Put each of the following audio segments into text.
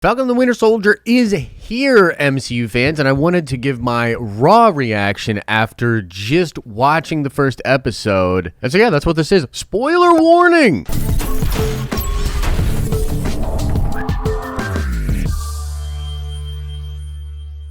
Falcon and the Winter Soldier is here, MCU fans, and I wanted to give my raw reaction after just watching the first episode. And so yeah, that's what this is. Spoiler warning!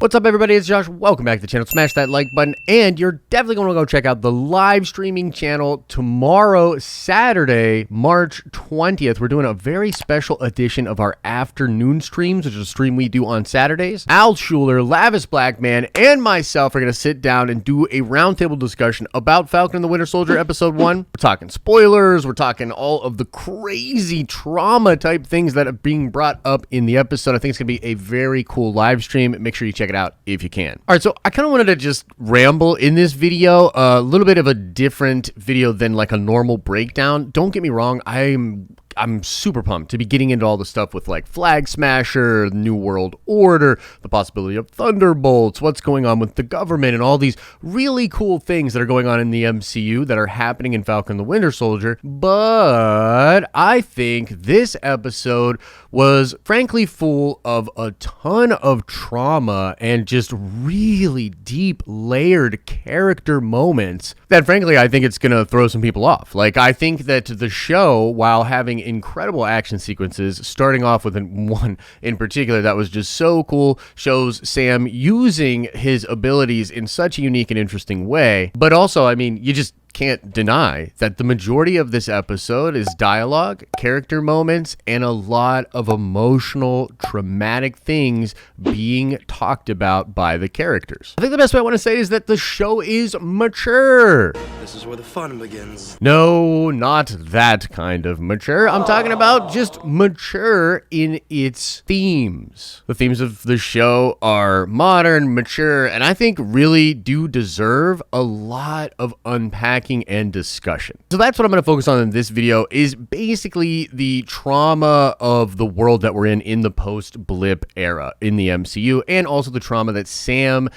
What's up, everybody? It's Josh. Welcome back to the channel. Smash that like button, and you're definitely going to go check out the live streaming channel tomorrow, Saturday, March 20th. We're doing a very special edition of our afternoon streams, which is a stream we do on Saturdays. Al Schuler, Lavis Blackman, and myself are going to sit down and do a roundtable discussion about Falcon and the Winter Soldier Episode 1. We're talking spoilers. We're talking all of the crazy trauma type things that are being brought up in the episode. I think it's going to be a very cool live stream. Make sure you check it out if you can. All right, so I kind of wanted to just ramble in this video, a little bit of a different video than like a normal breakdown. Don't get me wrong, I'm super pumped to be getting into all the stuff with like Flag Smasher, New World Order, the possibility of Thunderbolts, what's going on with the government, and all these really cool things that are going on in the MCU that are happening in Falcon and the Winter Soldier. But I think this episode was frankly full of a ton of trauma and just really deep layered character moments that frankly I think it's gonna throw some people off. Like, I think that the show, while having incredible action sequences, starting off with one in particular that was just so cool, shows Sam using his abilities in such a unique and interesting way. But also, I mean, you just can't deny that the majority of this episode is dialogue, character moments, and a lot of emotional, traumatic things being talked about by the characters. I think the best way I want to say is that the show is mature. This is where the fun begins. No, not that kind of mature. I'm talking about just mature in its themes. The themes of the show are modern, mature, and I think really do deserve a lot of unpacking and discussion. So that's what I'm going to focus on in this video, is basically the trauma of the world that we're in the post-Blip era in the MCU, and also the trauma that Sam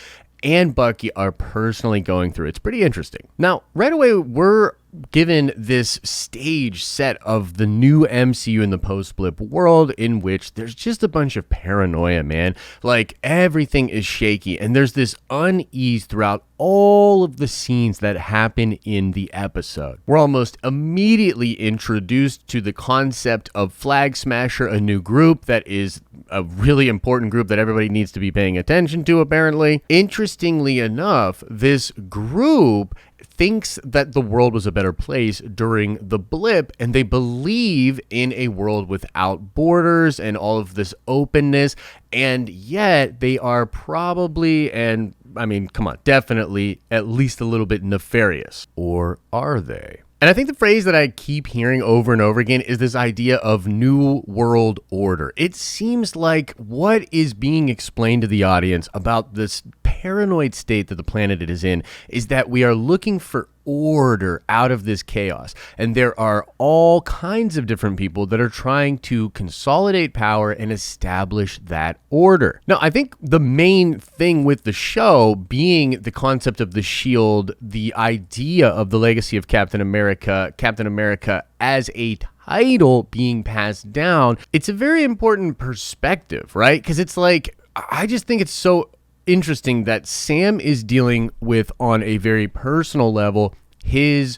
and Bucky are personally going through. It's pretty interesting. Now, right away, we're given this stage set of the new MCU in the post-Blip world, in which there's just a bunch of paranoia, man. Like, everything is shaky, and there's this unease throughout all of the scenes that happen in the episode. We're almost immediately introduced to the concept of Flag Smasher, a new group that is a really important group that everybody needs to be paying attention to, apparently. Interestingly enough, this group thinks that the world was a better place during the Blip, and they believe in a world without borders and all of this openness, and yet they are probably, and I mean, come on, definitely at least a little bit nefarious. Or are they? And I think the phrase that I keep hearing over and over again is this idea of New World Order. It seems like what is being explained to the audience about this paranoid state that the planet is in is that we are looking for order out of this chaos, and there are all kinds of different people that are trying to consolidate power and establish that order. Now, I think the main thing with the show being the concept of the shield, the idea of the legacy of Captain America as a title being passed down, it's a very important perspective, right? Because it's like, I just think it's so interesting that Sam is dealing with, on a very personal level, his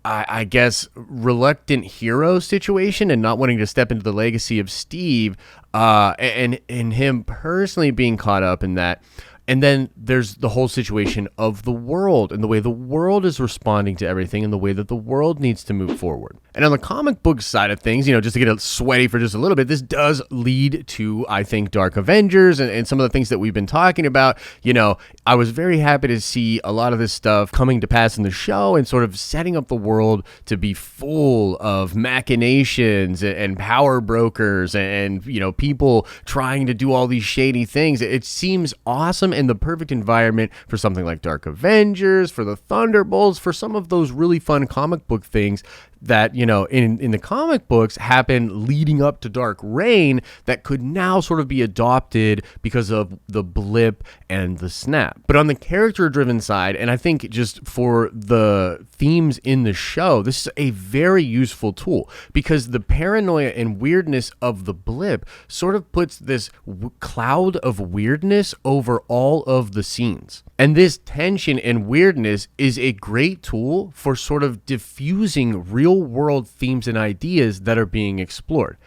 I guess reluctant hero situation and not wanting to step into the legacy of Steve, and him personally being caught up in that. And then there's the whole situation of the world and the way the world is responding to everything and the way that the world needs to move forward. And on the comic book side of things, you know, just to get it sweaty for just a little bit, this does lead to, I think, Dark Avengers and some of the things that we've been talking about. You know, I was very happy to see a lot of this stuff coming to pass in the show and sort of setting up the world to be full of machinations and power brokers and, you know, people trying to do all these shady things. It seems awesome and the perfect environment for something like Dark Avengers, for the Thunderbolts, for some of those really fun comic book things that, in the comic books happened leading up to Dark Reign that could now sort of be adopted because of the blip and the snap. But on the character-driven side, and I think just for the themes in the show, this is a very useful tool because the paranoia and weirdness of the blip sort of puts this cloud of weirdness over all of the scenes. And this tension and weirdness is a great tool for sort of diffusing real-world themes and ideas that are being explored.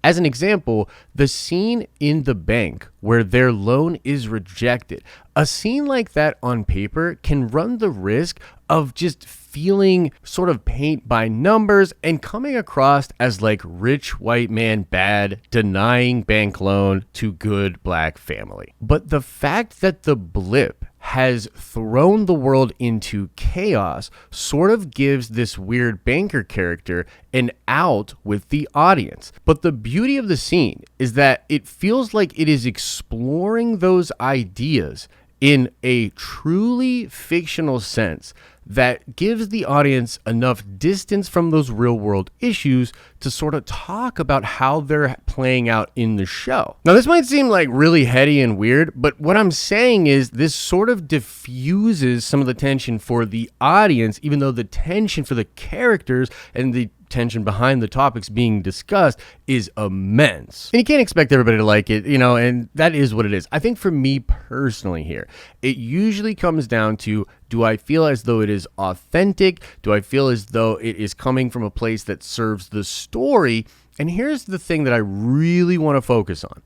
As an example, the scene in the bank where their loan is rejected, a scene like that on paper can run the risk of just feeling sort of paint by numbers and coming across as like rich white man bad, denying bank loan to good black family. But the fact that the blip has thrown the world into chaos sort of gives this weird banker character an out with the audience. But the beauty of the scene is that it feels like it is exploring those ideas in a truly fictional sense that gives the audience enough distance from those real world issues to sort of talk about how they're playing out in the show. Now, this might seem like really heady and weird, but what I'm saying is this sort of diffuses some of the tension for the audience, even though the tension for the characters and the tension behind the topics being discussed is immense. And you can't expect everybody to like it, and that is what it is. I think for me personally here, it usually comes down to, do I feel as though it is authentic? Do I feel as though it is coming from a place that serves the story? And here's the thing that I really want to focus on.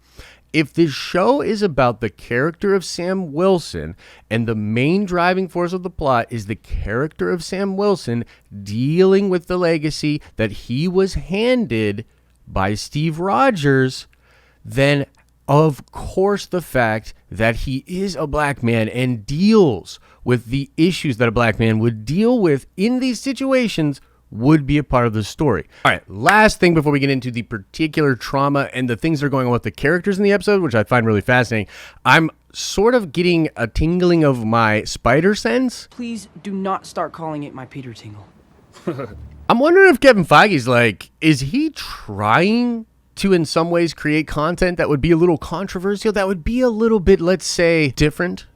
If this show is about the character of Sam Wilson and the main driving force of the plot is the character of Sam Wilson dealing with the legacy that he was handed by Steve Rogers, then of course the fact that he is a black man and deals with the issues that a black man would deal with in these situations would be a part of the story. All right, last thing before we get into the particular trauma and the things that are going on with the characters in the episode, which I find really fascinating. I'm sort of getting a tingling of my spider sense. Please do not start calling it my Peter tingle. I'm wondering if Kevin Feige's like, is he trying to in some ways create content that would be a little controversial, that would be a little bit, let's say, different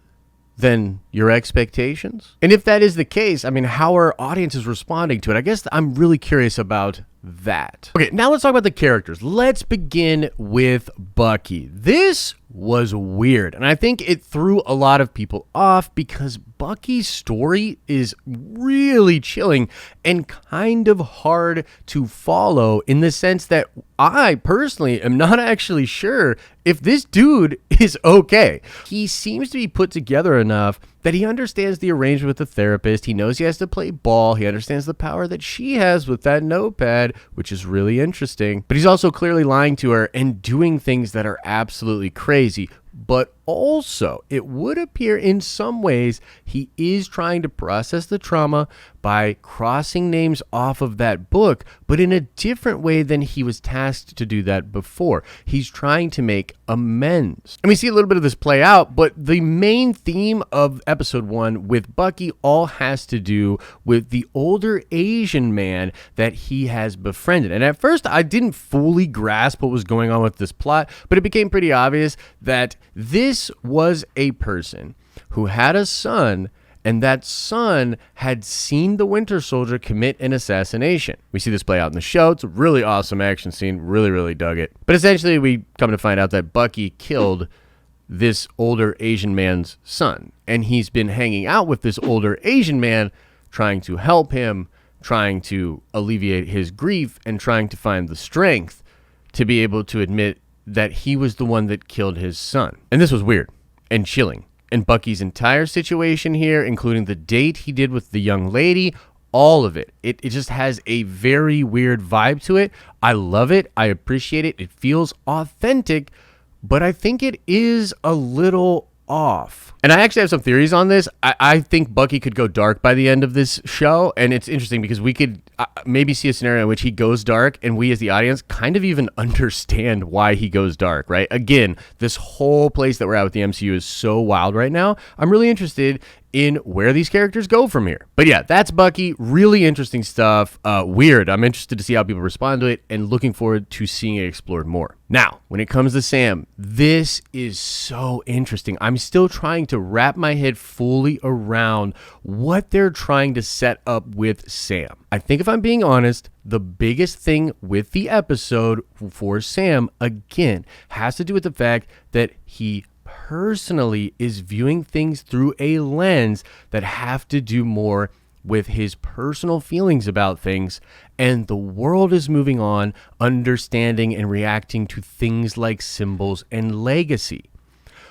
than your expectations? And if that is the case, how are audiences responding to it? I guess I'm really curious about that. Okay, now let's talk about the characters. Let's begin with Bucky. This was weird, and I think it threw a lot of people off because Bucky's story is really chilling and kind of hard to follow in the sense that I personally am not actually sure if this dude is okay. He seems to be put together enough that he understands the arrangement with the therapist. He knows he has to play ball. He understands the power that she has with that notepad, which is really interesting. But he's also clearly lying to her and doing things that are absolutely crazy. But also, it would appear in some ways he is trying to process the trauma by crossing names off of that book, but in a different way than he was tasked to do that before. He's trying to make amends. And we see a little bit of this play out, but the main theme of episode 1 with Bucky all has to do with the older Asian man that he has befriended. And at first, I didn't fully grasp what was going on with this plot, but it became pretty obvious that this was a person who had a son, and that son had seen the Winter Soldier commit an assassination. We see this play out in the show. It's a really awesome action scene. Really, really dug it. But essentially, we come to find out that Bucky killed this older Asian man's son, and he's been hanging out with this older Asian man, trying to help him, trying to alleviate his grief, and trying to find the strength to be able to admit that he was the one that killed his son. And this was weird and chilling. And Bucky's entire situation here, including the date he did with the young lady, all of it. It just has a very weird vibe to it. I love it. I appreciate it. It feels authentic, but I think it is a little off. And I actually have some theories on this. I think Bucky could go dark by the end of this show, and it's interesting because we could maybe see a scenario in which he goes dark, and we as the audience kind of even understand why he goes dark, right? Again, this whole place that we're at with the MCU is so wild right now. I'm really interested in where these characters go from here. But yeah, that's Bucky. Really interesting stuff. Weird. I'm interested to see how people respond to it and looking forward to seeing it explored more. Now, when it comes to Sam, this is so interesting. I'm still trying to wrap my head fully around what they're trying to set up with Sam. I think if I'm being honest, the biggest thing with the episode for Sam, again, has to do with the fact that he personally is viewing things through a lens that have to do more with his personal feelings about things, and the world is moving on, understanding and reacting to things like symbols and legacy.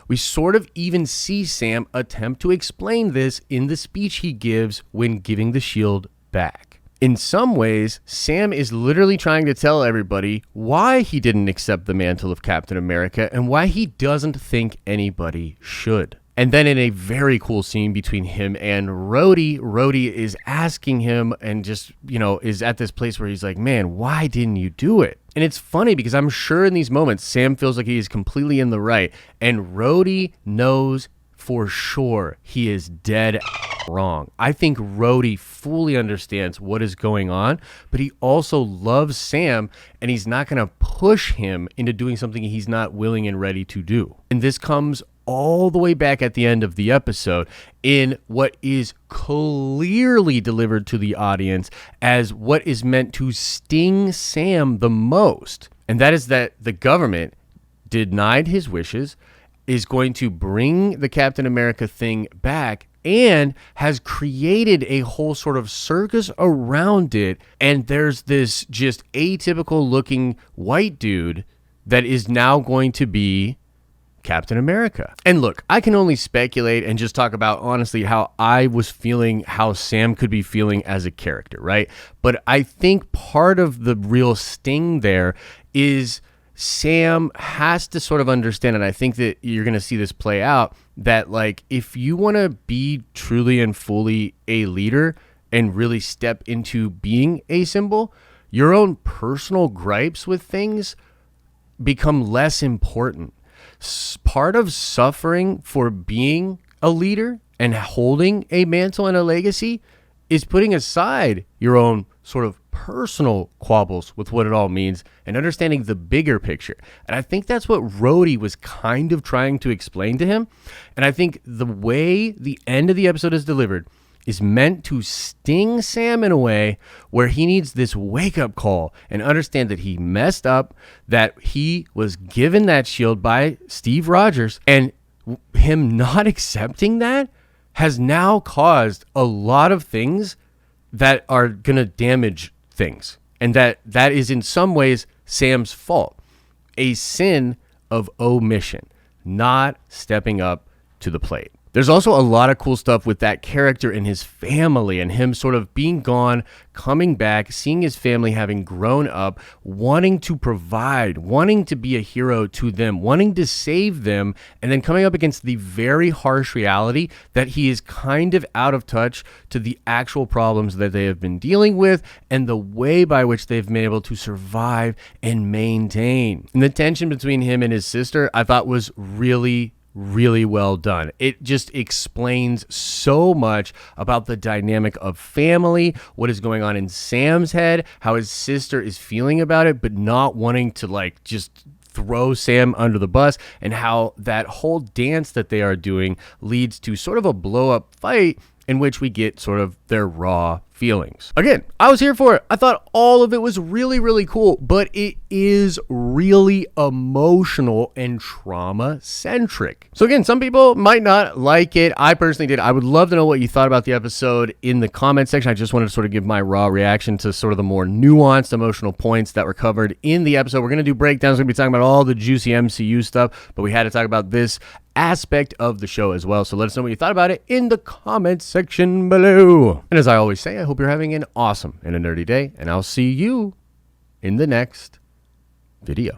We sort of even see Sam attempt to explain this in the speech he gives when giving the shield back. In some ways, Sam is literally trying to tell everybody why he didn't accept the mantle of Captain America and why he doesn't think anybody should. And then in a very cool scene between him and Rhodey is asking him and just, is at this place where he's like, man, why didn't you do it? And it's funny because I'm sure in these moments, Sam feels like he is completely in the right. And Rhodey knows for sure he is dead wrong. I think Rhodey fully understands what is going on, but he also loves Sam, and he's not going to push him into doing something he's not willing and ready to do. And this comes all the way back at the end of the episode in what is clearly delivered to the audience as what is meant to sting Sam the most. And that is that the government denied his wishes, is going to bring the Captain America thing back, and has created a whole sort of circus around it. And there's this just atypical looking white dude that is now going to be Captain America. And look, I can only speculate and just talk about honestly how I was feeling, how Sam could be feeling as a character, right? But I think part of the real sting there is Sam has to sort of understand, and I think that you're going to see this play out, that like if you want to be truly and fully a leader and really step into being a symbol, your own personal gripes with things become less important. Part of suffering for being a leader and holding a mantle and a legacy is putting aside your own sort of personal quabbles with what it all means and understanding the bigger picture. And I think that's what Rhodey was kind of trying to explain to him. And I think the way the end of the episode is delivered is meant to sting Sam in a way where he needs this wake-up call and understand that he messed up, that he was given that shield by Steve Rogers, and him not accepting that has now caused a lot of things that are going to damage things. And that is in some ways Sam's fault. A sin of omission, not stepping up to the plate. There's also a lot of cool stuff with that character and his family and him sort of being gone, coming back, seeing his family having grown up, wanting to provide, wanting to be a hero to them, wanting to save them, and then coming up against the very harsh reality that he is kind of out of touch to the actual problems that they have been dealing with and the way by which they've been able to survive and maintain. And the tension between him and his sister, I thought was really well done. It just explains so much about the dynamic of family, what is going on in Sam's head, how his sister is feeling about it, but not wanting to like just throw Sam under the bus, and how that whole dance that they are doing leads to sort of a blow up fight in which we get sort of their raw feelings. Again, I was here for it. I thought all of it was really cool, but it is really emotional and trauma-centric. So again, some people might not like it. I personally did. I would love to know what you thought about the episode in the comment section. I just wanted to sort of give my raw reaction to sort of the more nuanced emotional points that were covered in the episode. We're going to do breakdowns. We're going to be talking about all the juicy MCU stuff, but we had to talk about this aspect of the show as well. So let us know what you thought about it in the comment section below. And as I always say, I hope you're having an awesome and a nerdy day, and I'll see you in the next video.